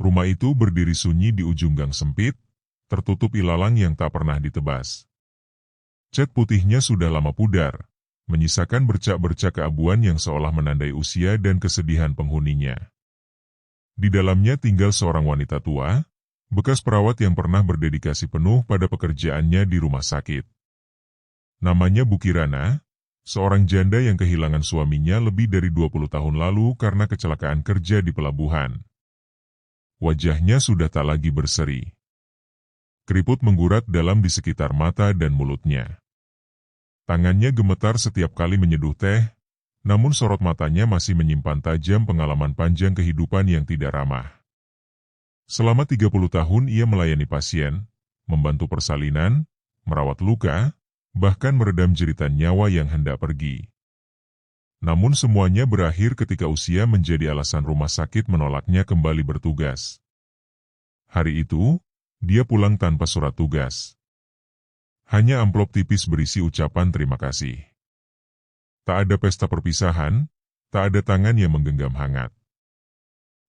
Rumah itu berdiri sunyi di ujung gang sempit, tertutup ilalang yang tak pernah ditebas. Cat putihnya sudah lama pudar, menyisakan bercak-bercak keabuan yang seolah menandai usia dan kesedihan penghuninya. Di dalamnya tinggal seorang wanita tua, bekas perawat yang pernah berdedikasi penuh pada pekerjaannya di rumah sakit. Namanya Bu Kirana, seorang janda yang kehilangan suaminya lebih dari 20 tahun lalu karena kecelakaan kerja di pelabuhan. Wajahnya sudah tak lagi berseri. Keriput menggurat dalam di sekitar mata dan mulutnya. Tangannya gemetar setiap kali menyeduh teh, namun sorot matanya masih menyimpan tajam pengalaman panjang kehidupan yang tidak ramah. Selama 30 tahun ia melayani pasien, membantu persalinan, merawat luka, bahkan meredam jeritan nyawa yang hendak pergi. Namun semuanya berakhir ketika usia menjadi alasan rumah sakit menolaknya kembali bertugas. Hari itu, dia pulang tanpa surat tugas. Hanya amplop tipis berisi ucapan terima kasih. Tak ada pesta perpisahan, tak ada tangan yang menggenggam hangat.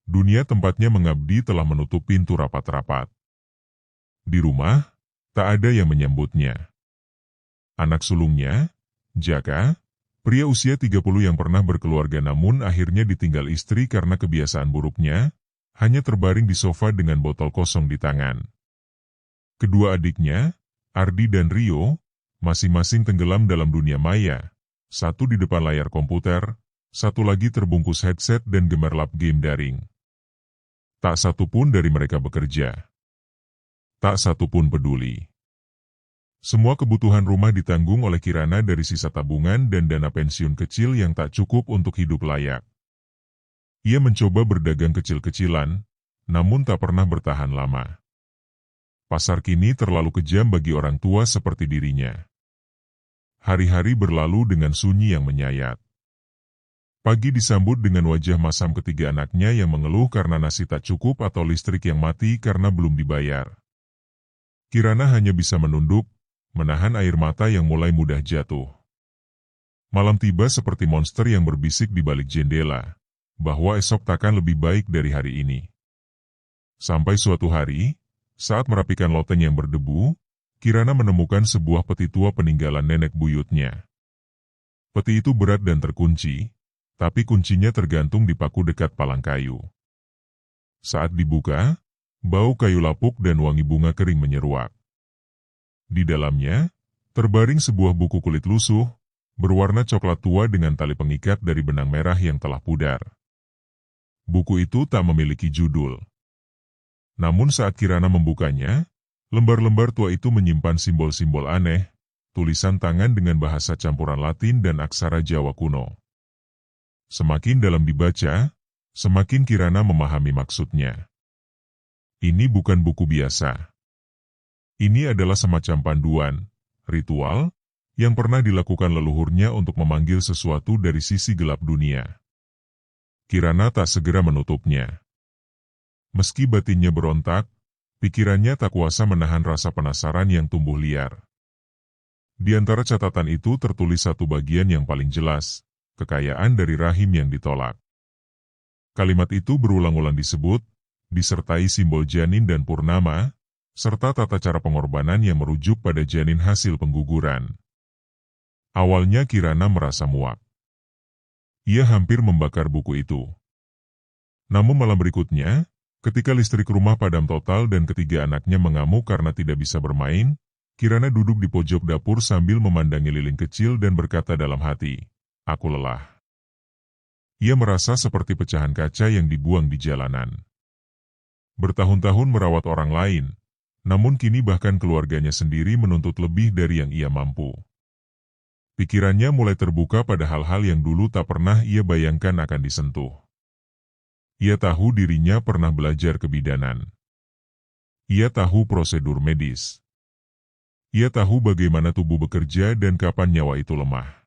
Dunia tempatnya mengabdi telah menutup pintu rapat-rapat. Di rumah, tak ada yang menyambutnya. Anak sulungnya, Jaka, pria usia 30 yang pernah berkeluarga namun akhirnya ditinggal istri karena kebiasaan buruknya, hanya terbaring di sofa dengan botol kosong di tangan. Kedua adiknya, Ardi dan Rio, masing-masing tenggelam dalam dunia maya, satu di depan layar komputer, satu lagi terbungkus headset dan gemerlap game daring. Tak satu pun dari mereka bekerja. Tak satu pun peduli. Semua kebutuhan rumah ditanggung oleh Kirana dari sisa tabungan dan dana pensiun kecil yang tak cukup untuk hidup layak. Ia mencoba berdagang kecil-kecilan, namun tak pernah bertahan lama. Pasar kini terlalu kejam bagi orang tua seperti dirinya. Hari-hari berlalu dengan sunyi yang menyayat. Pagi disambut dengan wajah masam ketiga anaknya yang mengeluh karena nasi tak cukup atau listrik yang mati karena belum dibayar. Kirana hanya bisa menunduk, menahan air mata yang mulai mudah jatuh. Malam tiba seperti monster yang berbisik di balik jendela, bahwa esok takkan lebih baik dari hari ini. Sampai suatu hari, saat merapikan loteng yang berdebu, Kirana menemukan sebuah peti tua peninggalan nenek buyutnya. Peti itu berat dan terkunci, tapi kuncinya tergantung di paku dekat palang kayu. Saat dibuka, bau kayu lapuk dan wangi bunga kering menyeruak. Di dalamnya, terbaring sebuah buku kulit lusuh, berwarna coklat tua dengan tali pengikat dari benang merah yang telah pudar. Buku itu tak memiliki judul. Namun saat Kirana membukanya, lembar-lembar tua itu menyimpan simbol-simbol aneh, tulisan tangan dengan bahasa campuran Latin dan aksara Jawa kuno. Semakin dalam dibaca, semakin Kirana memahami maksudnya. Ini bukan buku biasa. Ini adalah semacam panduan, ritual, yang pernah dilakukan leluhurnya untuk memanggil sesuatu dari sisi gelap dunia. Kirana tak segera menutupnya. Meski batinnya berontak, pikirannya tak kuasa menahan rasa penasaran yang tumbuh liar. Di antara catatan itu tertulis satu bagian yang paling jelas, kekayaan dari rahim yang ditolak. Kalimat itu berulang-ulang disebut, disertai simbol janin dan purnama, serta tata cara pengorbanan yang merujuk pada janin hasil pengguguran. Awalnya Kirana merasa muak. Ia hampir membakar buku itu. Namun malam berikutnya, ketika listrik rumah padam total dan ketiga anaknya mengamuk karena tidak bisa bermain, Kirana duduk di pojok dapur sambil memandangi lilin kecil dan berkata dalam hati, "Aku lelah." Ia merasa seperti pecahan kaca yang dibuang di jalanan. Bertahun-tahun merawat orang lain, namun kini bahkan keluarganya sendiri menuntut lebih dari yang ia mampu. Pikirannya mulai terbuka pada hal-hal yang dulu tak pernah ia bayangkan akan disentuh. Ia tahu dirinya pernah belajar kebidanan. Ia tahu prosedur medis. Ia tahu bagaimana tubuh bekerja dan kapan nyawa itu lemah.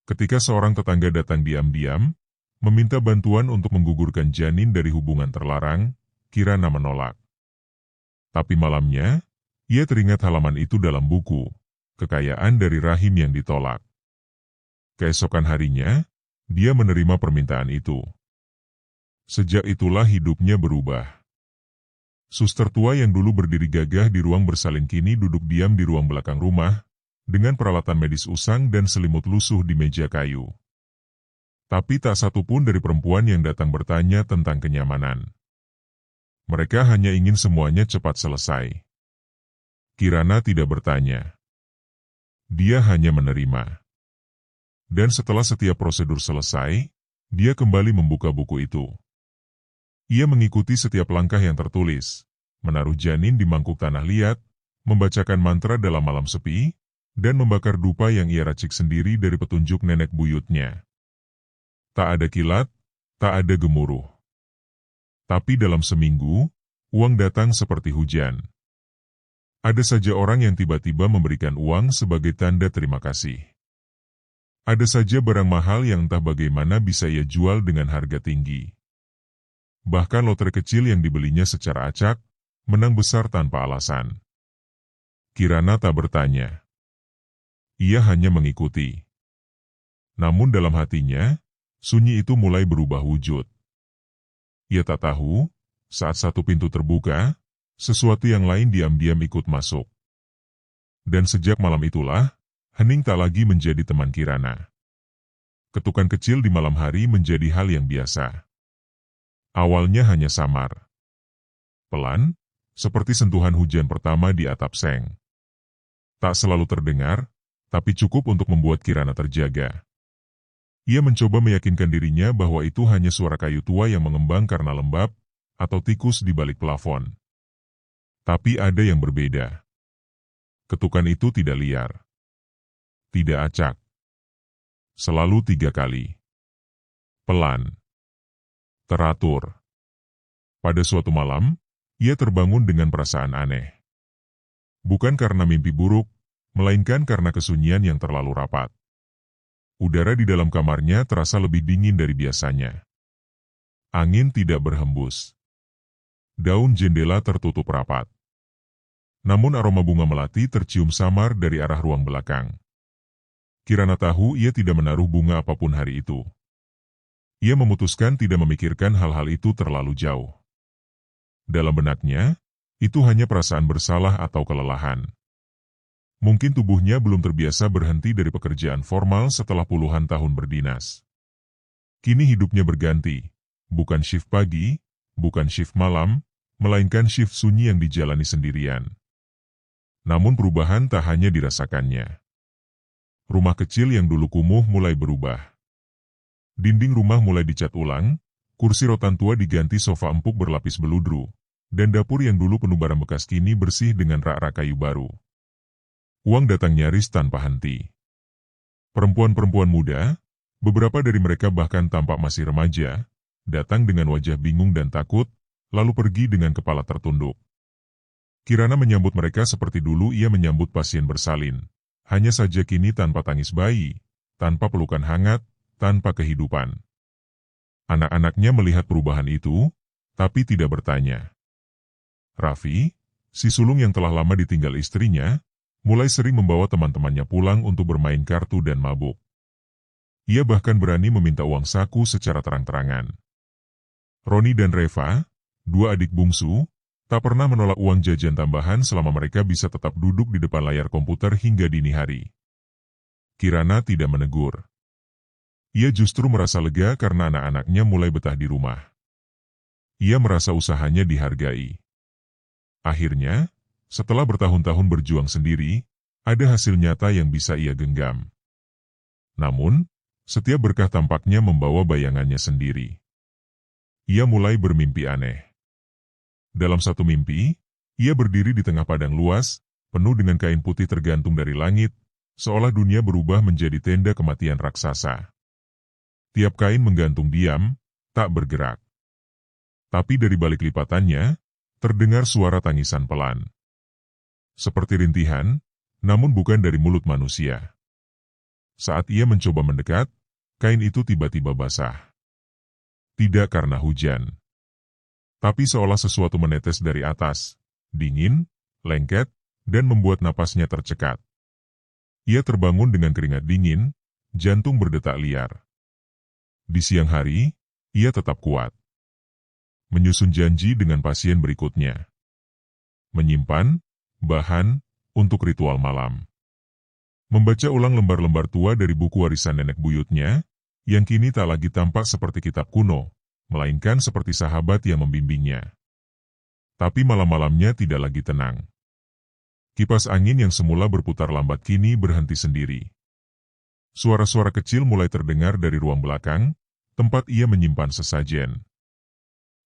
Ketika seorang tetangga datang diam-diam, meminta bantuan untuk menggugurkan janin dari hubungan terlarang, Kirana menolak. Tapi malamnya, ia teringat halaman itu dalam buku, kekayaan dari rahim yang ditolak. Keesokan harinya, dia menerima permintaan itu. Sejak itulah hidupnya berubah. Suster tua yang dulu berdiri gagah di ruang bersalin kini duduk diam di ruang belakang rumah, dengan peralatan medis usang dan selimut lusuh di meja kayu. Tapi tak satu pun dari perempuan yang datang bertanya tentang kenyamanan. Mereka hanya ingin semuanya cepat selesai. Kirana tidak bertanya. Dia hanya menerima. Dan setelah setiap prosedur selesai, dia kembali membuka buku itu. Ia mengikuti setiap langkah yang tertulis, menaruh janin di mangkuk tanah liat, membacakan mantra dalam malam sepi, dan membakar dupa yang ia racik sendiri dari petunjuk nenek buyutnya. Tak ada kilat, tak ada gemuruh. Tapi dalam seminggu, uang datang seperti hujan. Ada saja orang yang tiba-tiba memberikan uang sebagai tanda terima kasih. Ada saja barang mahal yang entah bagaimana bisa ia jual dengan harga tinggi. Bahkan lotre kecil yang dibelinya secara acak, menang besar tanpa alasan. Kirana tak bertanya. Ia hanya mengikuti. Namun dalam hatinya, sunyi itu mulai berubah wujud. Ia tak tahu, saat satu pintu terbuka, sesuatu yang lain diam-diam ikut masuk. Dan sejak malam itulah, hening tak lagi menjadi teman Kirana. Ketukan kecil di malam hari menjadi hal yang biasa. Awalnya hanya samar. Pelan, seperti sentuhan hujan pertama di atap seng. Tak selalu terdengar, tapi cukup untuk membuat Kirana terjaga. Ia mencoba meyakinkan dirinya bahwa itu hanya suara kayu tua yang mengembang karena lembab, atau tikus di balik plafon. Tapi ada yang berbeda. Ketukan itu tidak liar. Tidak acak. Selalu 3 kali. Pelan. Teratur. Pada suatu malam, ia terbangun dengan perasaan aneh. Bukan karena mimpi buruk, melainkan karena kesunyian yang terlalu rapat. Udara di dalam kamarnya terasa lebih dingin dari biasanya. Angin tidak berhembus. Daun jendela tertutup rapat. Namun aroma bunga melati tercium samar dari arah ruang belakang. Kirana tahu ia tidak menaruh bunga apapun hari itu. Ia memutuskan tidak memikirkan hal-hal itu terlalu jauh. Dalam benaknya, itu hanya perasaan bersalah atau kelelahan. Mungkin tubuhnya belum terbiasa berhenti dari pekerjaan formal setelah puluhan tahun berdinas. Kini hidupnya berganti, bukan shift pagi, bukan shift malam, melainkan shift sunyi yang dijalani sendirian. Namun perubahan tak hanya dirasakannya. Rumah kecil yang dulu kumuh mulai berubah. Dinding rumah mulai dicat ulang, kursi rotan tua diganti sofa empuk berlapis beludru, dan dapur yang dulu penuh barang bekas kini bersih dengan rak-rak kayu baru. Uang datang nyaris tanpa henti. Perempuan-perempuan muda, beberapa dari mereka bahkan tampak masih remaja, datang dengan wajah bingung dan takut, lalu pergi dengan kepala tertunduk. Kirana menyambut mereka seperti dulu ia menyambut pasien bersalin. Hanya saja kini tanpa tangis bayi, tanpa pelukan hangat, tanpa kehidupan. Anak-anaknya melihat perubahan itu, tapi tidak bertanya. Raffi, si sulung yang telah lama ditinggal istrinya, mulai sering membawa teman-temannya pulang untuk bermain kartu dan mabuk. Ia bahkan berani meminta uang saku secara terang-terangan. Roni dan Reva, 2 adik bungsu, tak pernah menolak uang jajan tambahan selama mereka bisa tetap duduk di depan layar komputer hingga dini hari. Kirana tidak menegur. Ia justru merasa lega karena anak-anaknya mulai betah di rumah. Ia merasa usahanya dihargai. Akhirnya, setelah bertahun-tahun berjuang sendiri, ada hasil nyata yang bisa ia genggam. Namun, setiap berkah tampaknya membawa bayangannya sendiri. Ia mulai bermimpi aneh. Dalam satu mimpi, ia berdiri di tengah padang luas, penuh dengan kain putih tergantung dari langit, seolah dunia berubah menjadi tenda kematian raksasa. Tiap kain menggantung diam, tak bergerak. Tapi dari balik lipatannya, terdengar suara tangisan pelan. Seperti rintihan, namun bukan dari mulut manusia. Saat ia mencoba mendekat, kain itu tiba-tiba basah. Tidak karena hujan. Tapi seolah sesuatu menetes dari atas, dingin, lengket, dan membuat napasnya tercekat. Ia terbangun dengan keringat dingin, jantung berdetak liar. Di siang hari, ia tetap kuat. menyusun janji dengan pasien berikutnya, menyimpan bahan untuk ritual malam, membaca ulang lembar-lembar tua dari buku warisan nenek buyutnya, yang kini tak lagi tampak seperti kitab kuno, melainkan seperti sahabat yang membimbingnya. Tapi malam-malamnya tidak lagi tenang. Kipas angin yang semula berputar lambat kini berhenti sendiri. Suara-suara kecil mulai terdengar dari ruang belakang, tempat ia menyimpan sesajen.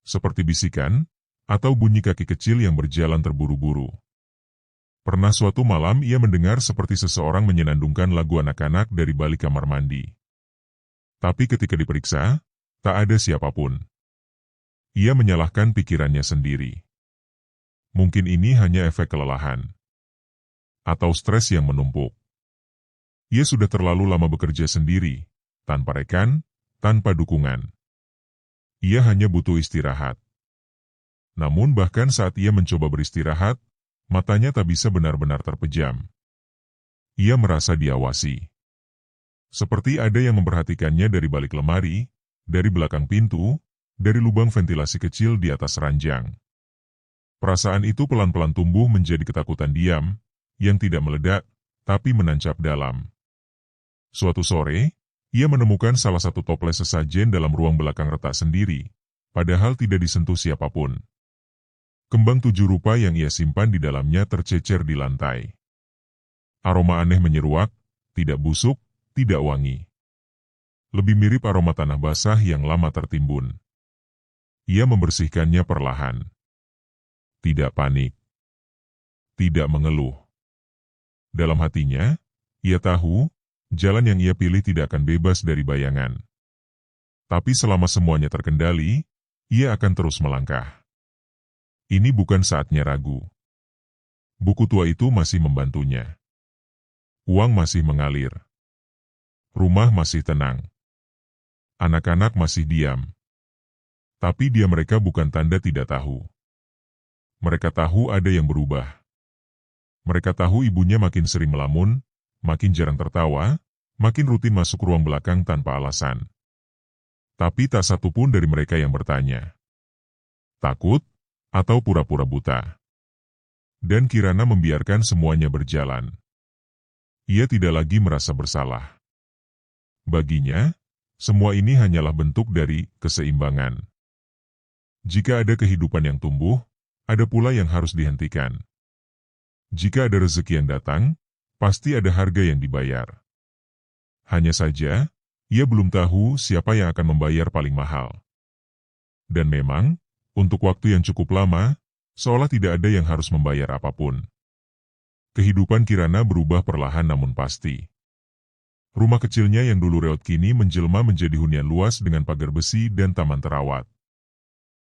Seperti bisikan, atau bunyi kaki kecil yang berjalan terburu-buru. Pernah suatu malam ia mendengar seperti seseorang menyenandungkan lagu anak-anak dari balik kamar mandi. Tapi ketika diperiksa, tak ada siapapun. Ia menyalahkan pikirannya sendiri. Mungkin ini hanya efek kelelahan. Atau stres yang menumpuk. Ia sudah terlalu lama bekerja sendiri, tanpa rekan, tanpa dukungan. Ia hanya butuh istirahat. Namun bahkan saat ia mencoba beristirahat, matanya tak bisa benar-benar terpejam. Ia merasa diawasi. Seperti ada yang memperhatikannya dari balik lemari, dari belakang pintu, dari lubang ventilasi kecil di atas ranjang. Perasaan itu pelan-pelan tumbuh menjadi ketakutan diam, yang tidak meledak, tapi menancap dalam. Suatu sore, ia menemukan salah satu toples sesajen dalam ruang belakang retak sendiri, padahal tidak disentuh siapapun. Kembang 7 rupa yang ia simpan di dalamnya tercecer di lantai. Aroma aneh menyeruak, tidak busuk, tidak wangi. Lebih mirip aroma tanah basah yang lama tertimbun. Ia membersihkannya perlahan. Tidak panik. Tidak mengeluh. Dalam hatinya, ia tahu, jalan yang ia pilih tidak akan bebas dari bayangan. Tapi selama semuanya terkendali, ia akan terus melangkah. Ini bukan saatnya ragu. Buku tua itu masih membantunya. Uang masih mengalir. Rumah masih tenang. Anak-anak masih diam. Tapi dia mereka bukan tanda tidak tahu. Mereka tahu ada yang berubah. Mereka tahu ibunya makin sering melamun, makin jarang tertawa, makin rutin masuk ruang belakang tanpa alasan. Tapi tak satu pun dari mereka yang bertanya. Takut, atau pura-pura buta. Dan Kirana membiarkan semuanya berjalan. Ia tidak lagi merasa bersalah. Baginya, semua ini hanyalah bentuk dari keseimbangan. Jika ada kehidupan yang tumbuh, ada pula yang harus dihentikan. Jika ada rezeki yang datang, pasti ada harga yang dibayar. Hanya saja, ia belum tahu siapa yang akan membayar paling mahal. Dan memang, untuk waktu yang cukup lama, seolah tidak ada yang harus membayar apapun. Kehidupan Kirana berubah perlahan namun pasti. Rumah kecilnya yang dulu reot kini menjelma menjadi hunian luas dengan pagar besi dan taman terawat.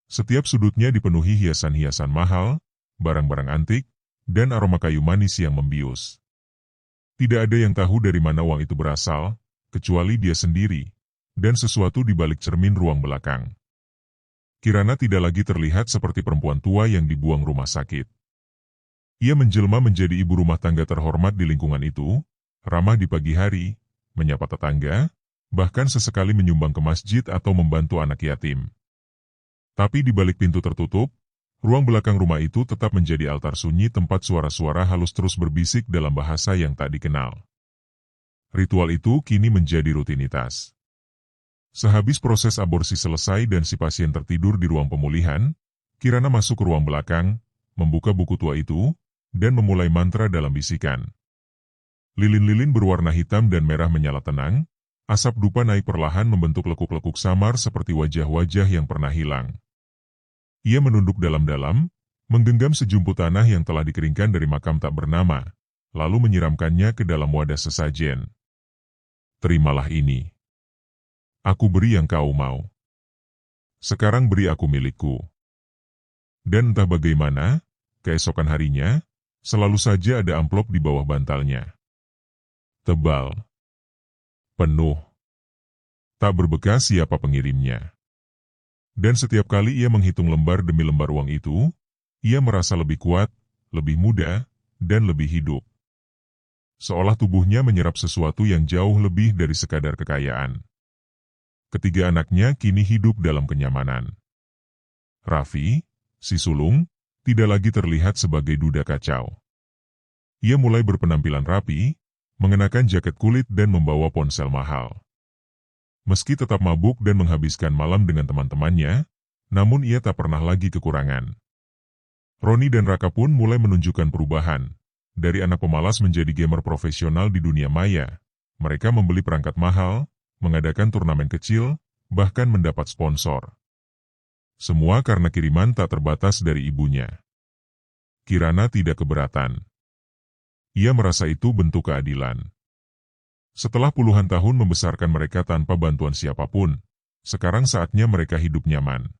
Setiap sudutnya dipenuhi hiasan-hiasan mahal, barang-barang antik, dan aroma kayu manis yang membius. Tidak ada yang tahu dari mana uang itu berasal, kecuali dia sendiri, dan sesuatu di balik cermin ruang belakang. Kirana tidak lagi terlihat seperti perempuan tua yang dibuang rumah sakit. Ia menjelma menjadi ibu rumah tangga terhormat di lingkungan itu, ramah di pagi hari, menyapa tetangga, bahkan sesekali menyumbang ke masjid atau membantu anak yatim. Tapi di balik pintu tertutup, ruang belakang rumah itu tetap menjadi altar sunyi tempat suara-suara halus terus berbisik dalam bahasa yang tak dikenal. Ritual itu kini menjadi rutinitas. Sehabis proses aborsi selesai dan si pasien tertidur di ruang pemulihan, Kirana masuk ke ruang belakang, membuka buku tua itu, dan memulai mantra dalam bisikan. Lilin-lilin berwarna hitam dan merah menyala tenang, asap dupa naik perlahan membentuk lekuk-lekuk samar seperti wajah-wajah yang pernah hilang. Ia menunduk dalam-dalam, menggenggam sejumput tanah yang telah dikeringkan dari makam tak bernama, lalu menyiramkannya ke dalam wadah sesajen. Terimalah ini. Aku beri yang kau mau. Sekarang beri aku milikku. Dan entah bagaimana, keesokan harinya, selalu saja ada amplop di bawah bantalnya. Tebal. Penuh. Tak berbekas siapa pengirimnya. Dan setiap kali ia menghitung lembar demi lembar uang itu, ia merasa lebih kuat, lebih muda, dan lebih hidup. Seolah tubuhnya menyerap sesuatu yang jauh lebih dari sekadar kekayaan. Ketiga anaknya kini hidup dalam kenyamanan. Raffi, si sulung, tidak lagi terlihat sebagai duda kacau. Ia mulai berpenampilan rapi, mengenakan jaket kulit dan membawa ponsel mahal. Meski tetap mabuk dan menghabiskan malam dengan teman-temannya, namun ia tak pernah lagi kekurangan. Roni dan Raka pun mulai menunjukkan perubahan. Dari anak pemalas menjadi gamer profesional di dunia maya. Mereka membeli perangkat mahal, mengadakan turnamen kecil, bahkan mendapat sponsor. Semua karena kiriman tak terbatas dari ibunya. Kirana tidak keberatan. Ia merasa itu bentuk keadilan. Setelah puluhan tahun membesarkan mereka tanpa bantuan siapapun, sekarang saatnya mereka hidup nyaman.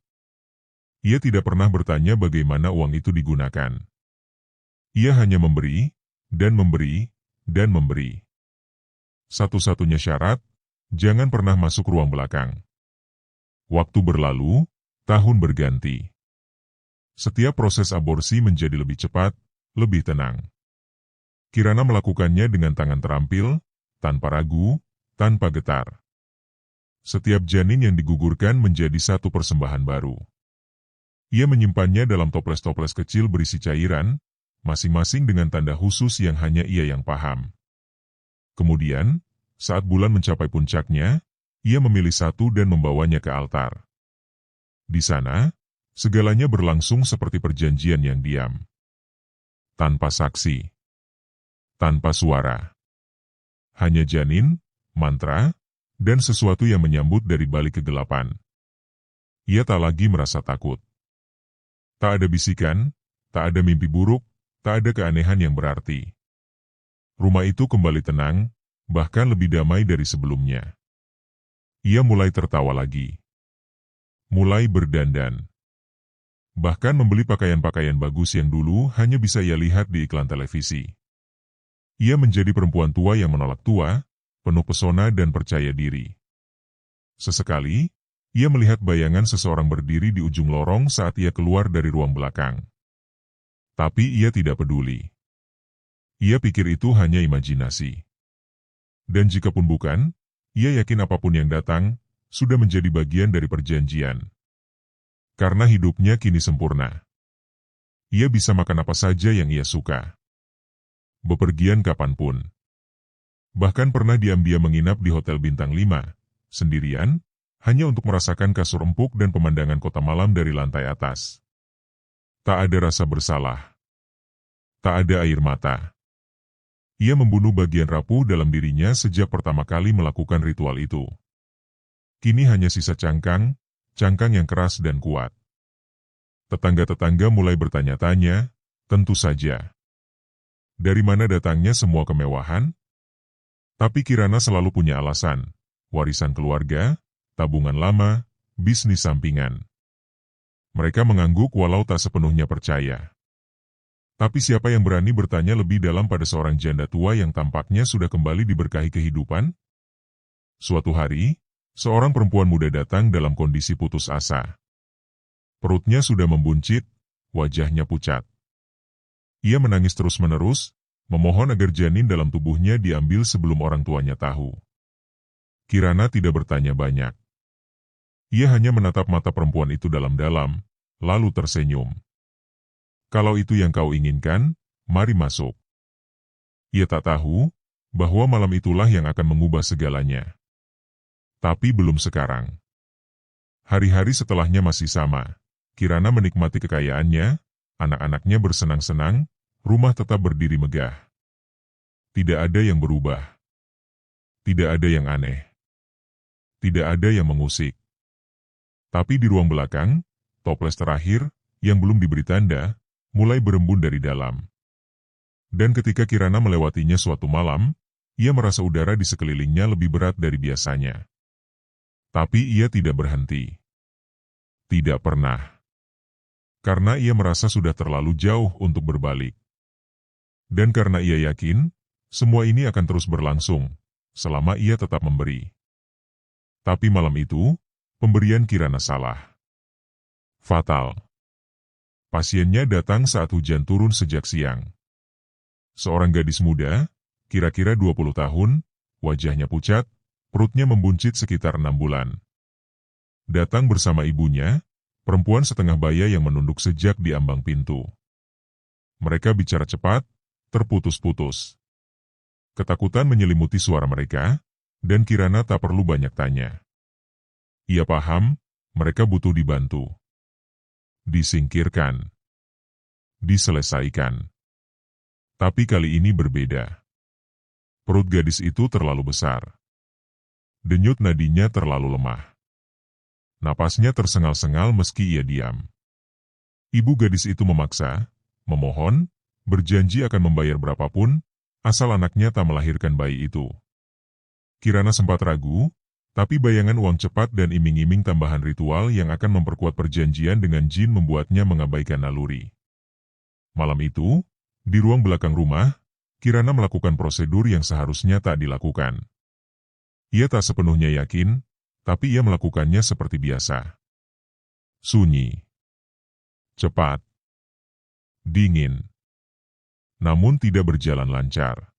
Ia tidak pernah bertanya bagaimana uang itu digunakan. Ia hanya memberi, dan memberi, dan memberi. Satu-satunya syarat, jangan pernah masuk ruang belakang. Waktu berlalu, tahun berganti. Setiap proses aborsi menjadi lebih cepat, lebih tenang. Kirana melakukannya dengan tangan terampil, tanpa ragu, tanpa getar. Setiap janin yang digugurkan menjadi satu persembahan baru. Ia menyimpannya dalam toples-toples kecil berisi cairan, masing-masing dengan tanda khusus yang hanya ia yang paham. Kemudian, saat bulan mencapai puncaknya, ia memilih satu dan membawanya ke altar. Di sana, segalanya berlangsung seperti perjanjian yang diam. Tanpa saksi. Tanpa suara. Hanya janin, mantra, dan sesuatu yang menyambut dari balik kegelapan. Ia tak lagi merasa takut. Tak ada bisikan, tak ada mimpi buruk, tak ada keanehan yang berarti. Rumah itu kembali tenang, bahkan lebih damai dari sebelumnya. Ia mulai tertawa lagi. Mulai berdandan. Bahkan membeli pakaian-pakaian bagus yang dulu hanya bisa ia lihat di iklan televisi. Ia menjadi perempuan tua yang menolak tua, penuh pesona dan percaya diri. Sesekali, ia melihat bayangan seseorang berdiri di ujung lorong saat ia keluar dari ruang belakang. Tapi ia tidak peduli. Ia pikir itu hanya imajinasi. Dan jikapun bukan, ia yakin apapun yang datang, sudah menjadi bagian dari perjanjian. Karena hidupnya kini sempurna. Ia bisa makan apa saja yang ia suka. Bepergian kapanpun. Bahkan pernah diam-diam menginap di hotel bintang 5, sendirian, hanya untuk merasakan kasur empuk dan pemandangan kota malam dari lantai atas. Tak ada rasa bersalah. Tak ada air mata. Ia membunuh bagian rapuh dalam dirinya sejak pertama kali melakukan ritual itu. Kini hanya sisa cangkang yang keras dan kuat. Tetangga-tetangga mulai bertanya-tanya, tentu saja. Dari mana datangnya semua kemewahan? Tapi Kirana selalu punya alasan, warisan keluarga, tabungan lama, bisnis sampingan. Mereka mengangguk walau tak sepenuhnya percaya. Tapi siapa yang berani bertanya lebih dalam pada seorang janda tua yang tampaknya sudah kembali diberkahi kehidupan? Suatu hari, seorang perempuan muda datang dalam kondisi putus asa. Perutnya sudah membuncit, wajahnya pucat. Ia menangis terus-menerus, memohon agar janin dalam tubuhnya diambil sebelum orang tuanya tahu. Kirana tidak bertanya banyak. Ia hanya menatap mata perempuan itu dalam-dalam, lalu tersenyum. Kalau itu yang kau inginkan, mari masuk. Ia tak tahu, bahwa malam itulah yang akan mengubah segalanya. Tapi belum sekarang. Hari-hari setelahnya masih sama. Kirana menikmati kekayaannya, anak-anaknya bersenang-senang, rumah tetap berdiri megah. Tidak ada yang berubah. Tidak ada yang aneh. Tidak ada yang mengusik. Tapi di ruang belakang, toples terakhir, yang belum diberi tanda, mulai berembun dari dalam. Dan ketika Kirana melewatinya suatu malam, ia merasa udara di sekelilingnya lebih berat dari biasanya. Tapi ia tidak berhenti. Tidak pernah. Karena ia merasa sudah terlalu jauh untuk berbalik. Dan karena ia yakin, semua ini akan terus berlangsung, selama ia tetap memberi. Tapi malam itu, pemberian Kirana salah. Fatal. Pasiennya datang saat hujan turun sejak siang. Seorang gadis muda, kira-kira 20 tahun, wajahnya pucat, perutnya membuncit sekitar 6 bulan. Datang bersama ibunya, Perempuan setengah baya yang menunduk sejak di ambang pintu. Mereka bicara cepat, terputus-putus. Ketakutan menyelimuti suara mereka, dan Kirana tak perlu banyak tanya. Ia paham, mereka butuh dibantu. Disingkirkan. Diselesaikan. Tapi kali ini berbeda. Perut gadis itu terlalu besar. Denyut nadinya terlalu lemah. Napasnya tersengal-sengal meski ia diam. Ibu gadis itu memaksa, memohon, berjanji akan membayar berapapun, asal anaknya tak melahirkan bayi itu. Kirana sempat ragu, tapi bayangan uang cepat dan iming-iming tambahan ritual yang akan memperkuat perjanjian dengan jin membuatnya mengabaikan naluri. Malam itu, di ruang belakang rumah, Kirana melakukan prosedur yang seharusnya tak dilakukan. Ia tak sepenuhnya yakin, tapi ia melakukannya seperti biasa. Sunyi. Cepat. Dingin. Namun tidak berjalan lancar.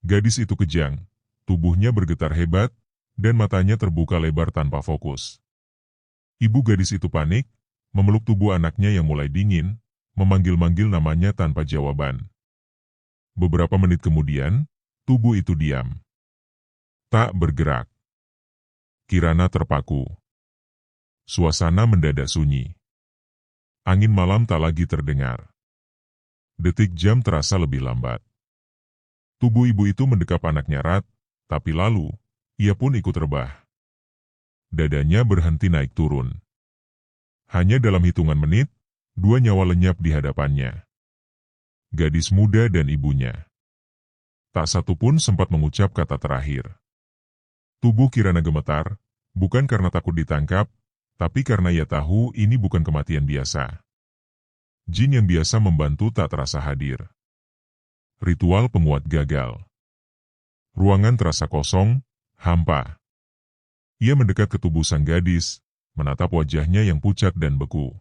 Gadis itu kejang, tubuhnya bergetar hebat, dan matanya terbuka lebar tanpa fokus. Ibu gadis itu panik, memeluk tubuh anaknya yang mulai dingin, memanggil-manggil namanya tanpa jawaban. Beberapa menit kemudian, tubuh itu diam. Tak bergerak. Kirana terpaku. Suasana mendadak sunyi. Angin malam tak lagi terdengar. Detik jam terasa lebih lambat. Tubuh ibu itu mendekap anaknya erat, tapi lalu, ia pun ikut rebah. Dadanya berhenti naik turun. Hanya dalam hitungan menit, dua nyawa lenyap di hadapannya. Gadis muda dan ibunya. Tak satu pun sempat mengucap kata terakhir. Tubuh Kirana gemetar, bukan karena takut ditangkap, tapi karena ia tahu ini bukan kematian biasa. Jin yang biasa membantu tak terasa hadir. Ritual penguat gagal. Ruangan terasa kosong, hampa. Ia mendekat ke tubuh sang gadis, menatap wajahnya yang pucat dan beku.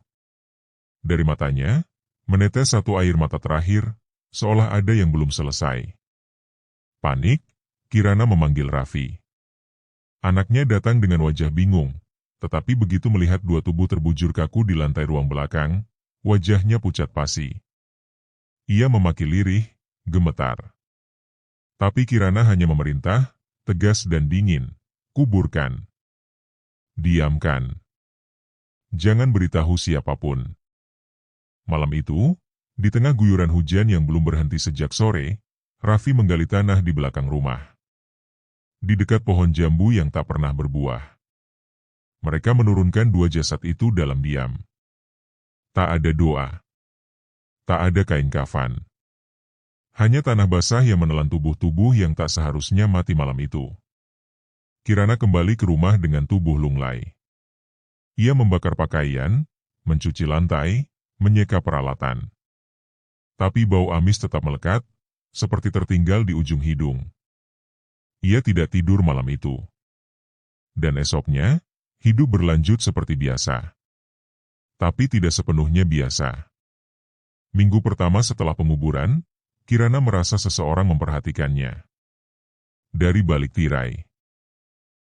Dari matanya, menetes satu air mata terakhir, seolah ada yang belum selesai. Panik, Kirana memanggil Raffi. Anaknya datang dengan wajah bingung, tetapi begitu melihat dua tubuh terbujur kaku di lantai ruang belakang, wajahnya pucat pasi. Ia memaki lirih, gemetar. Tapi Kirana hanya memerintah, tegas dan dingin, kuburkan. Diamkan. Jangan beritahu siapapun. Malam itu, di tengah guyuran hujan yang belum berhenti sejak sore, Raffi menggali tanah di belakang rumah. Di dekat pohon jambu yang tak pernah berbuah. Mereka menurunkan dua jasad itu dalam diam. Tak ada doa. Tak ada kain kafan. Hanya tanah basah yang menelan tubuh-tubuh yang tak seharusnya mati malam itu. Kirana kembali ke rumah dengan tubuh lunglai. Ia membakar pakaian, mencuci lantai, menyeka peralatan. Tapi bau amis tetap melekat, seperti tertinggal di ujung hidung. Ia tidak tidur malam itu. Dan esoknya, hidup berlanjut seperti biasa. Tapi tidak sepenuhnya biasa. Minggu pertama setelah penguburan, Kirana merasa seseorang memperhatikannya. Dari balik tirai.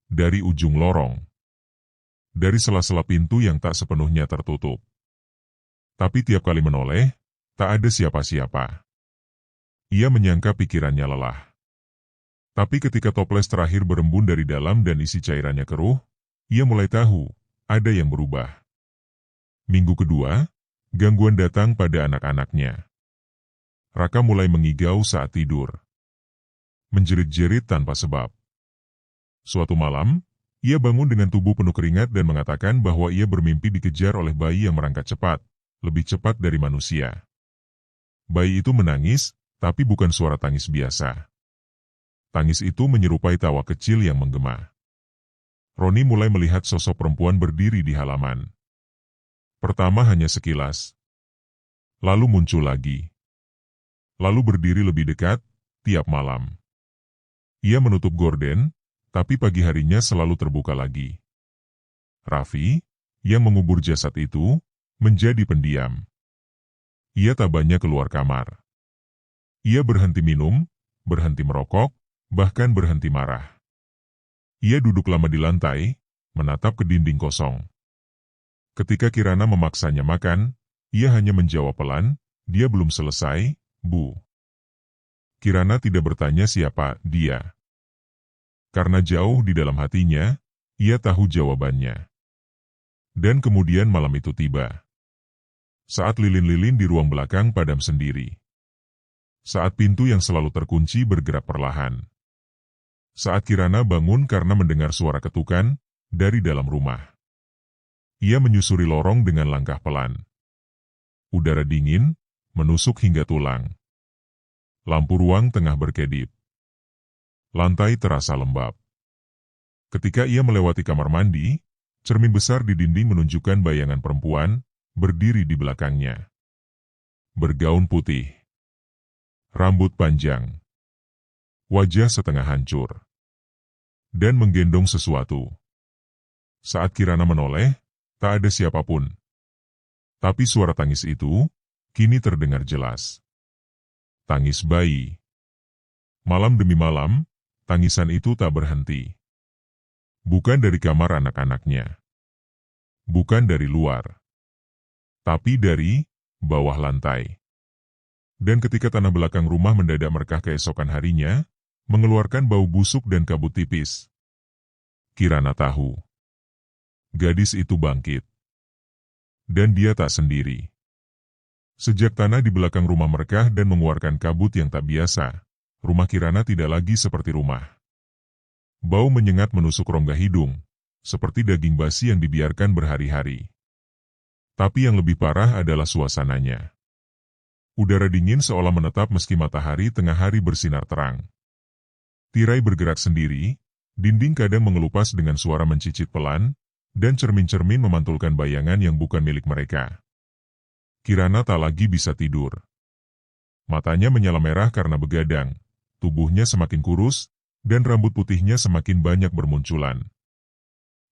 Dari ujung lorong. Dari sela-sela pintu yang tak sepenuhnya tertutup. Tapi tiap kali menoleh, tak ada siapa-siapa. Ia menyangka pikirannya lelah. Tapi ketika toples terakhir berembun dari dalam dan isi cairannya keruh, ia mulai tahu, ada yang berubah. Minggu kedua, gangguan datang pada anak-anaknya. Raka mulai mengigau saat tidur. Menjerit-jerit tanpa sebab. Suatu malam, ia bangun dengan tubuh penuh keringat dan mengatakan bahwa ia bermimpi dikejar oleh bayi yang merangkak cepat, lebih cepat dari manusia. Bayi itu menangis, tapi bukan suara tangis biasa. Tangis itu menyerupai tawa kecil yang menggema. Roni mulai melihat sosok perempuan berdiri di halaman. Pertama hanya sekilas. Lalu muncul lagi. Lalu berdiri lebih dekat, tiap malam. Ia menutup gorden, tapi pagi harinya selalu terbuka lagi. Raffi, yang mengubur jasad itu, menjadi pendiam. Ia tak banyak keluar kamar. Ia berhenti minum, berhenti merokok, bahkan berhenti marah. Ia duduk lama di lantai, menatap ke dinding kosong. Ketika Kirana memaksanya makan, ia hanya menjawab pelan, "Dia belum selesai, Bu." Kirana tidak bertanya siapa dia. Karena jauh di dalam hatinya, ia tahu jawabannya. Dan kemudian malam itu tiba. Saat lilin-lilin di ruang belakang padam sendiri. Saat pintu yang selalu terkunci bergerak perlahan. Saat Kirana bangun karena mendengar suara ketukan dari dalam rumah. Ia menyusuri lorong dengan langkah pelan. Udara dingin menusuk hingga tulang. Lampu ruang tengah berkedip. Lantai terasa lembab. Ketika ia melewati kamar mandi, cermin besar di dinding menunjukkan bayangan perempuan berdiri di belakangnya. Bergaun putih. Rambut panjang. Wajah setengah hancur. Dan menggendong sesuatu. Saat Kirana menoleh, tak ada siapapun. Tapi suara tangis itu kini terdengar jelas. Tangis bayi. Malam demi malam, tangisan itu tak berhenti. Bukan dari kamar anak-anaknya. Bukan dari luar. Tapi dari bawah lantai. Dan ketika tanah belakang rumah mendadak merekah keesokan harinya, mengeluarkan bau busuk dan kabut tipis. Kirana tahu. Gadis itu bangkit. Dan dia tak sendiri. Sejak tanah di belakang rumah merekah dan mengeluarkan kabut yang tak biasa, rumah Kirana tidak lagi seperti rumah. Bau menyengat menusuk rongga hidung, seperti daging basi yang dibiarkan berhari-hari. Tapi yang lebih parah adalah suasananya. Udara dingin seolah menetap meski matahari tengah hari bersinar terang. Tirai bergerak sendiri, dinding kadang mengelupas dengan suara mencicit pelan, dan cermin-cermin memantulkan bayangan yang bukan milik mereka. Kirana tak lagi bisa tidur. Matanya menyala merah karena begadang, tubuhnya semakin kurus, dan rambut putihnya semakin banyak bermunculan.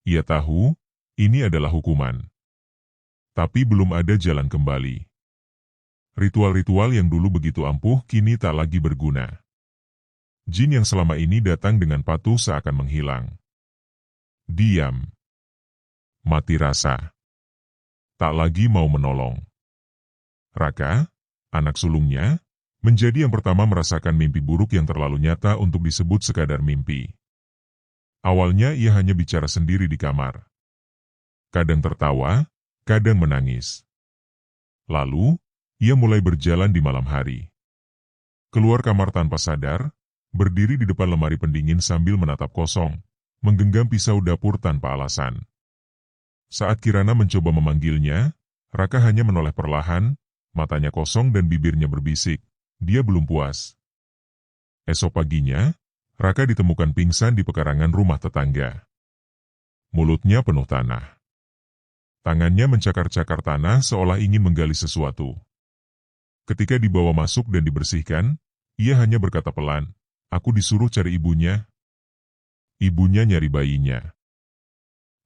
Ia tahu, ini adalah hukuman. Tapi belum ada jalan kembali. Ritual-ritual yang dulu begitu ampuh kini tak lagi berguna. Jin yang selama ini datang dengan patuh seakan menghilang. Diam. Mati rasa. Tak lagi mau menolong. Raka, anak sulungnya, menjadi yang pertama merasakan mimpi buruk yang terlalu nyata untuk disebut sekadar mimpi. Awalnya ia hanya bicara sendiri di kamar. Kadang tertawa, kadang menangis. Lalu, ia mulai berjalan di malam hari. Keluar kamar tanpa sadar, berdiri di depan lemari pendingin sambil menatap kosong, menggenggam pisau dapur tanpa alasan. Saat Kirana mencoba memanggilnya, Raka hanya menoleh perlahan, matanya kosong dan bibirnya berbisik, dia belum puas. Esok paginya, Raka ditemukan pingsan di pekarangan rumah tetangga. Mulutnya penuh tanah. Tangannya mencakar-cakar tanah seolah ingin menggali sesuatu. Ketika dibawa masuk dan dibersihkan, ia hanya berkata pelan, "Aku disuruh cari ibunya." Ibunya nyari bayinya.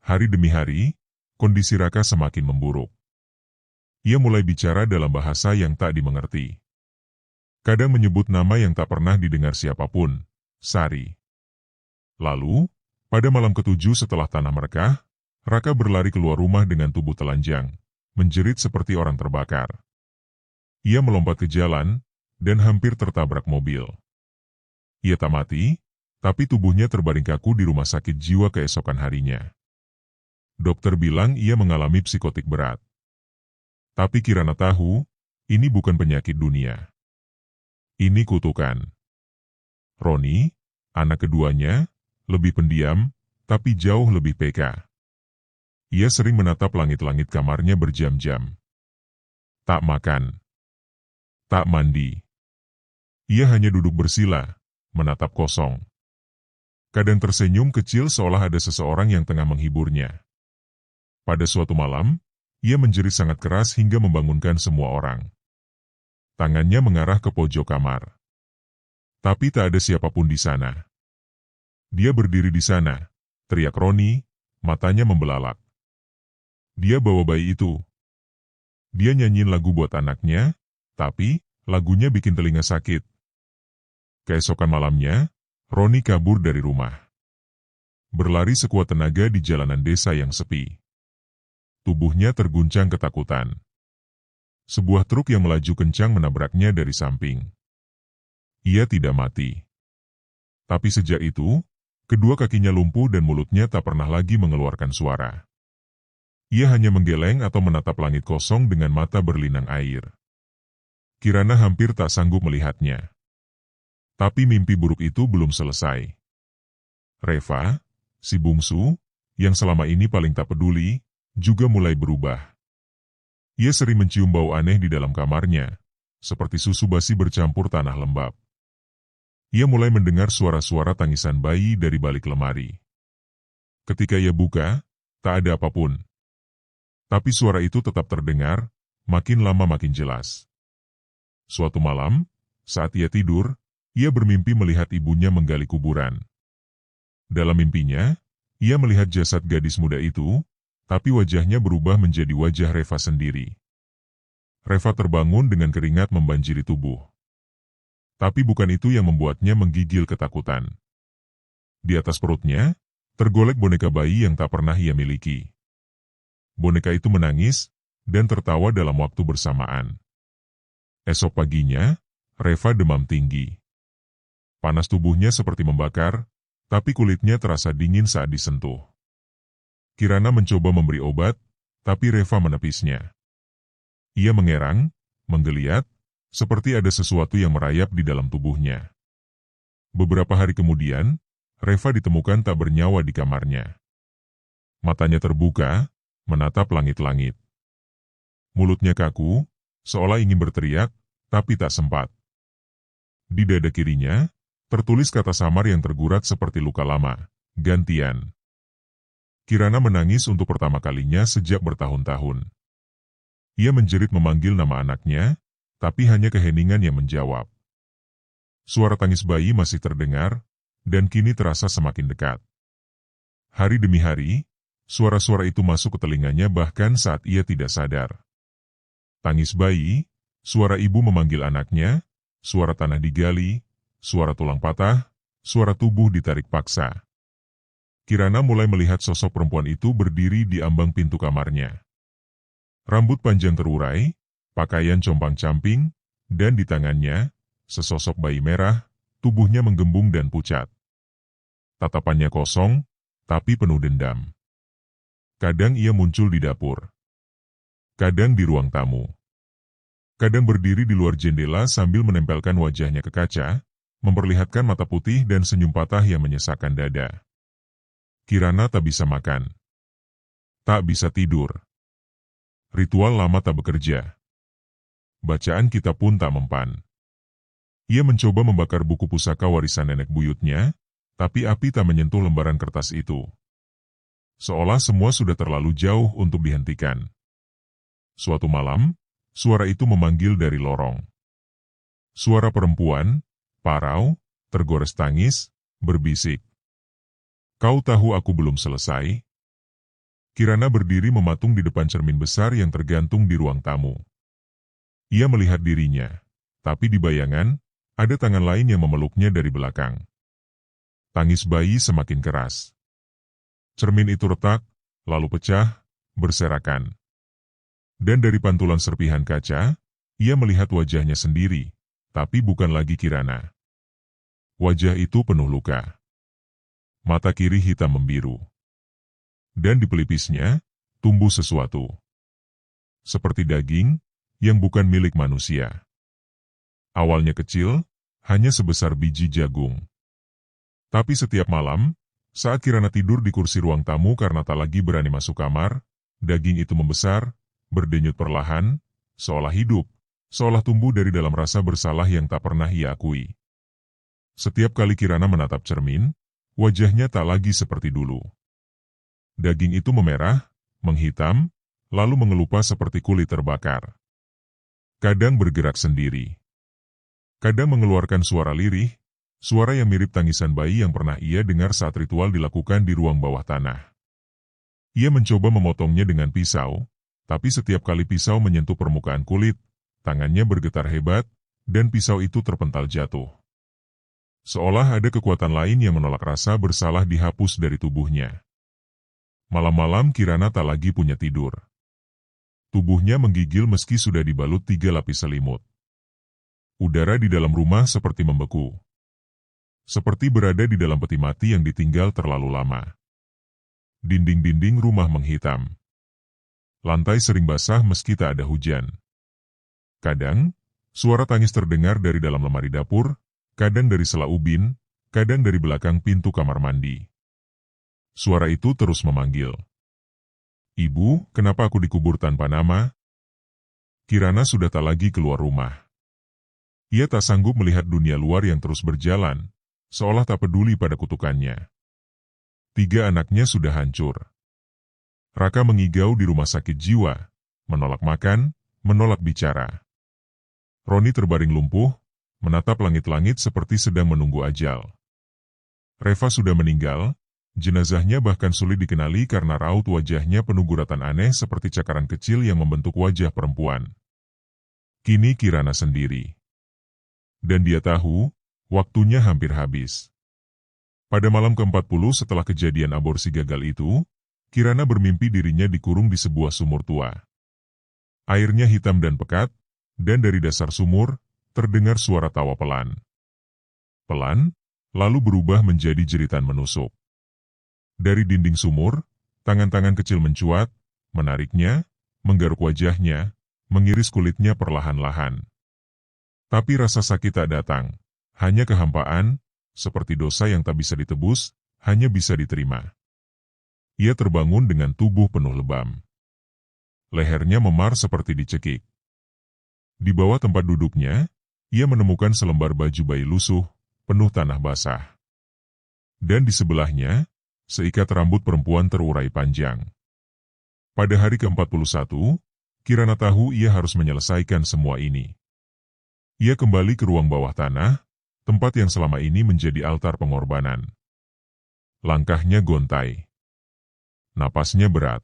Hari demi hari, kondisi Raka semakin memburuk. Ia mulai bicara dalam bahasa yang tak dimengerti. Kadang menyebut nama yang tak pernah didengar siapapun, Sari. Lalu, pada malam ketujuh setelah tanah merekah, Raka berlari keluar rumah dengan tubuh telanjang, menjerit seperti orang terbakar. Ia melompat ke jalan, dan hampir tertabrak mobil. Ia tak mati, tapi tubuhnya terbaring kaku di rumah sakit jiwa keesokan harinya. Dokter bilang ia mengalami psikotik berat. Tapi Kirana tahu, ini bukan penyakit dunia. Ini kutukan. Roni, anak keduanya, lebih pendiam, tapi jauh lebih peka. Ia sering menatap langit-langit kamarnya berjam-jam. Tak makan. Tak mandi. Ia hanya duduk bersila, menatap kosong. Kadang tersenyum kecil seolah ada seseorang yang tengah menghiburnya. Pada suatu malam, ia menjerit sangat keras hingga membangunkan semua orang. Tangannya mengarah ke pojok kamar. Tapi tak ada siapapun di sana. Dia berdiri di sana, teriak Roni, matanya membelalak. Dia bawa bayi itu. Dia nyanyiin lagu buat anaknya, tapi lagunya bikin telinga sakit. Keesokan malamnya, Roni kabur dari rumah. Berlari sekuat tenaga di jalanan desa yang sepi. Tubuhnya terguncang ketakutan. Sebuah truk yang melaju kencang menabraknya dari samping. Ia tidak mati. Tapi sejak itu, kedua kakinya lumpuh dan mulutnya tak pernah lagi mengeluarkan suara. Ia hanya menggeleng atau menatap langit kosong dengan mata berlinang air. Kirana hampir tak sanggup melihatnya. Tapi mimpi buruk itu belum selesai. Reva, si bungsu, yang selama ini paling tak peduli, juga mulai berubah. Ia sering mencium bau aneh di dalam kamarnya, seperti susu basi bercampur tanah lembab. Ia mulai mendengar suara-suara tangisan bayi dari balik lemari. Ketika ia buka, tak ada apapun. Tapi suara itu tetap terdengar, makin lama makin jelas. Suatu malam, saat ia tidur, ia bermimpi melihat ibunya menggali kuburan. Dalam mimpinya, ia melihat jasad gadis muda itu, tapi wajahnya berubah menjadi wajah Reva sendiri. Reva terbangun dengan keringat membanjiri tubuh. Tapi bukan itu yang membuatnya menggigil ketakutan. Di atas perutnya, tergolek boneka bayi yang tak pernah ia miliki. Boneka itu menangis, dan tertawa dalam waktu bersamaan. Esok paginya, Reva demam tinggi. Panas tubuhnya seperti membakar, tapi kulitnya terasa dingin saat disentuh. Kirana mencoba memberi obat, tapi Reva menepisnya. Ia mengerang, menggeliat, seperti ada sesuatu yang merayap di dalam tubuhnya. Beberapa hari kemudian, Reva ditemukan tak bernyawa di kamarnya. Matanya terbuka, menatap langit-langit. Mulutnya kaku, seolah ingin berteriak, tapi tak sempat. Di dada kirinya, tertulis kata samar yang tergurat seperti luka lama, gantian. Kirana menangis untuk pertama kalinya sejak bertahun-tahun. Ia menjerit memanggil nama anaknya, tapi hanya keheningan yang menjawab. Suara tangis bayi masih terdengar, dan kini terasa semakin dekat. Hari demi hari, suara-suara itu masuk ke telinganya bahkan saat ia tidak sadar. Tangis bayi, suara ibu memanggil anaknya, suara tanah digali, suara tulang patah, suara tubuh ditarik paksa. Kirana mulai melihat sosok perempuan itu berdiri di ambang pintu kamarnya. Rambut panjang terurai, pakaian compang-camping, dan di tangannya, sesosok bayi merah, tubuhnya menggembung dan pucat. Tatapannya kosong, tapi penuh dendam. Kadang ia muncul di dapur. Kadang di ruang tamu. Kadang berdiri di luar jendela sambil menempelkan wajahnya ke kaca, memperlihatkan mata putih dan senyum patah yang menyesakkan dada. Kirana tak bisa makan. Tak bisa tidur. Ritual lama tak bekerja. Bacaan kitab pun tak mempan. Ia mencoba membakar buku pusaka warisan nenek buyutnya, tapi api tak menyentuh lembaran kertas itu. Seolah semua sudah terlalu jauh untuk dihentikan. Suatu malam, suara itu memanggil dari lorong. Suara perempuan, parau, tergores tangis, berbisik. Kau tahu aku belum selesai? Kirana berdiri mematung di depan cermin besar yang tergantung di ruang tamu. Ia melihat dirinya, tapi di bayangan, ada tangan lain yang memeluknya dari belakang. Tangis bayi semakin keras. Cermin itu retak, lalu pecah, berserakan. Dan dari pantulan serpihan kaca, ia melihat wajahnya sendiri, tapi bukan lagi Kirana. Wajah itu penuh luka. Mata kiri hitam membiru. Dan di pelipisnya, tumbuh sesuatu. Seperti daging, yang bukan milik manusia. Awalnya kecil, hanya sebesar biji jagung. Tapi setiap malam, saat Kirana tidur di kursi ruang tamu karena tak lagi berani masuk kamar, daging itu membesar, berdenyut perlahan, seolah hidup, seolah tumbuh dari dalam rasa bersalah yang tak pernah ia akui. Setiap kali Kirana menatap cermin, wajahnya tak lagi seperti dulu. Daging itu memerah, menghitam, lalu mengelupas seperti kulit terbakar. Kadang bergerak sendiri. Kadang mengeluarkan suara lirih, suara yang mirip tangisan bayi yang pernah ia dengar saat ritual dilakukan di ruang bawah tanah. Ia mencoba memotongnya dengan pisau, tapi setiap kali pisau menyentuh permukaan kulit, tangannya bergetar hebat, dan pisau itu terpental jatuh. Seolah ada kekuatan lain yang menolak rasa bersalah dihapus dari tubuhnya. Malam-malam Kirana tak lagi punya tidur. Tubuhnya menggigil meski sudah dibalut 3 lapis selimut. Udara di dalam rumah seperti membeku. Seperti berada di dalam peti mati yang ditinggal terlalu lama. Dinding-dinding rumah menghitam. Lantai sering basah meski tak ada hujan. Kadang, suara tangis terdengar dari dalam lemari dapur, kadang dari sela ubin, kadang dari belakang pintu kamar mandi. Suara itu terus memanggil. "Ibu, kenapa aku dikubur tanpa nama?" Kirana sudah tak lagi keluar rumah. Ia tak sanggup melihat dunia luar yang terus berjalan, seolah tak peduli pada kutukannya. 3 anaknya sudah hancur. Raka mengigau di rumah sakit jiwa, menolak makan, menolak bicara. Roni terbaring lumpuh, menatap langit-langit seperti sedang menunggu ajal. Reva sudah meninggal. Jenazahnya bahkan sulit dikenali karena raut wajahnya penuh guratan aneh seperti cakaran kecil yang membentuk wajah perempuan. Kini Kirana sendiri. Dan dia tahu, waktunya hampir habis. Pada malam ke-40 setelah kejadian aborsi gagal itu, Kirana bermimpi dirinya dikurung di sebuah sumur tua. Airnya hitam dan pekat, dan dari dasar sumur, terdengar suara tawa pelan. Pelan, lalu berubah menjadi jeritan menusuk. Dari dinding sumur, tangan-tangan kecil mencuat, menariknya, menggaruk wajahnya, mengiris kulitnya perlahan-lahan. Tapi rasa sakit tak datang, hanya kehampaan, seperti dosa yang tak bisa ditebus, hanya bisa diterima. Ia terbangun dengan tubuh penuh lebam. Lehernya memar seperti dicekik. Di bawah tempat duduknya, ia menemukan selembar baju bayi lusuh, penuh tanah basah. Dan di sebelahnya, seikat rambut perempuan terurai panjang. Pada hari ke-41, Kirana tahu ia harus menyelesaikan semua ini. Ia kembali ke ruang bawah tanah, tempat yang selama ini menjadi altar pengorbanan. Langkahnya gontai. Napasnya berat.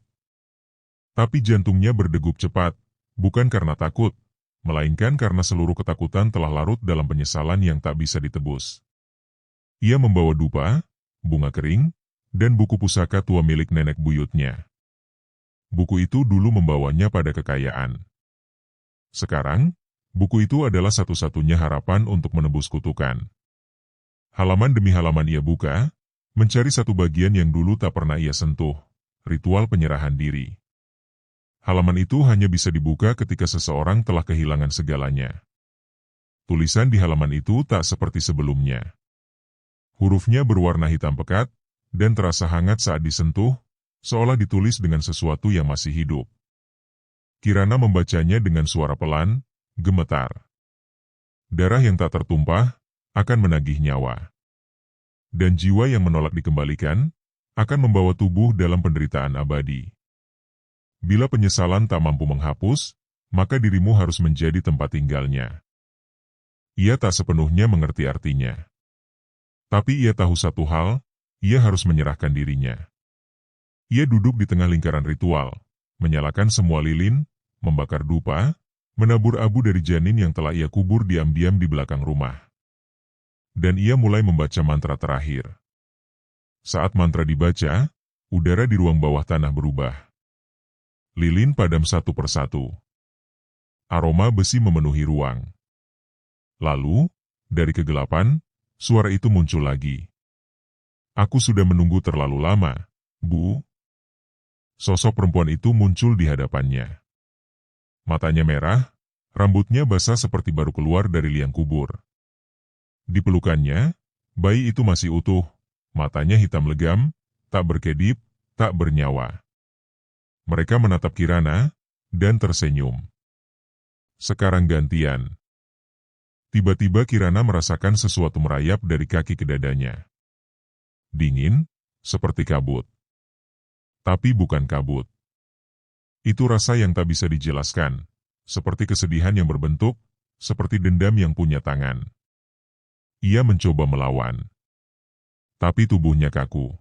Tapi jantungnya berdegup cepat, bukan karena takut, melainkan karena seluruh ketakutan telah larut dalam penyesalan yang tak bisa ditebus. Ia membawa dupa, bunga kering, dan buku pusaka tua milik nenek buyutnya. Buku itu dulu membawanya pada kekayaan. Sekarang, buku itu adalah satu-satunya harapan untuk menebus kutukan. Halaman demi halaman ia buka, mencari satu bagian yang dulu tak pernah ia sentuh, ritual penyerahan diri. Halaman itu hanya bisa dibuka ketika seseorang telah kehilangan segalanya. Tulisan di halaman itu tak seperti sebelumnya. Hurufnya berwarna hitam pekat, dan terasa hangat saat disentuh, seolah ditulis dengan sesuatu yang masih hidup. Kirana membacanya dengan suara pelan, gemetar. Darah yang tak tertumpah, akan menagih nyawa. Dan jiwa yang menolak dikembalikan, akan membawa tubuh dalam penderitaan abadi. Bila penyesalan tak mampu menghapus, maka dirimu harus menjadi tempat tinggalnya. Ia tak sepenuhnya mengerti artinya. Tapi ia tahu satu hal, ia harus menyerahkan dirinya. Ia duduk di tengah lingkaran ritual, menyalakan semua lilin, membakar dupa, menabur abu dari janin yang telah ia kubur diam-diam di belakang rumah. Dan ia mulai membaca mantra terakhir. Saat mantra dibaca, udara di ruang bawah tanah berubah. Lilin padam satu persatu. Aroma besi memenuhi ruang. Lalu, dari kegelapan, suara itu muncul lagi. "Aku sudah menunggu terlalu lama, Bu." Sosok perempuan itu muncul di hadapannya. Matanya merah, rambutnya basah seperti baru keluar dari liang kubur. Di pelukannya, bayi itu masih utuh, matanya hitam legam, tak berkedip, tak bernyawa. Mereka menatap Kirana, dan tersenyum. Sekarang gantian. Tiba-tiba Kirana merasakan sesuatu merayap dari kaki ke dadanya. Dingin, seperti kabut. Tapi bukan kabut. Itu rasa yang tak bisa dijelaskan, seperti kesedihan yang berbentuk, seperti dendam yang punya tangan. Ia mencoba melawan. Tapi tubuhnya kaku.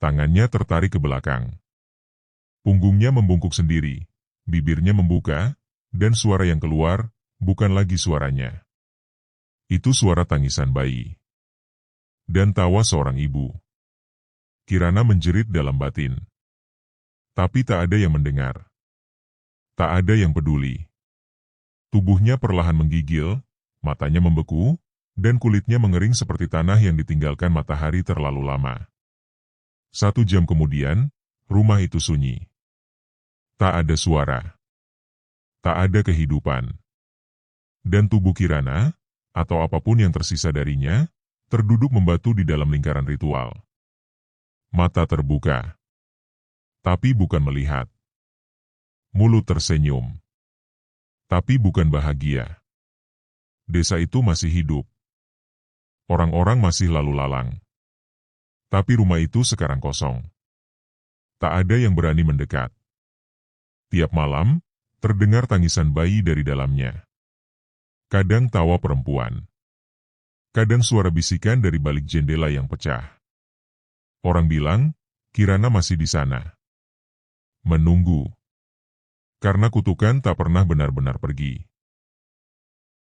Tangannya tertarik ke belakang. Punggungnya membungkuk sendiri, bibirnya membuka, dan suara yang keluar, bukan lagi suaranya. Itu suara tangisan bayi. Dan tawa seorang ibu. Kirana menjerit dalam batin. Tapi tak ada yang mendengar. Tak ada yang peduli. Tubuhnya perlahan menggigil, matanya membeku, dan kulitnya mengering seperti tanah yang ditinggalkan matahari terlalu lama. 1 jam kemudian, rumah itu sunyi. Tak ada suara. Tak ada kehidupan. Dan tubuh Kirana, atau apapun yang tersisa darinya, terduduk membatu di dalam lingkaran ritual. Mata terbuka. Tapi bukan melihat. Mulut tersenyum. Tapi bukan bahagia. Desa itu masih hidup. Orang-orang masih lalu lalang. Tapi rumah itu sekarang kosong. Tak ada yang berani mendekat. Tiap malam, terdengar tangisan bayi dari dalamnya. Kadang tawa perempuan. Kadang suara bisikan dari balik jendela yang pecah. Orang bilang, Kirana masih di sana. Menunggu. Karena kutukan tak pernah benar-benar pergi.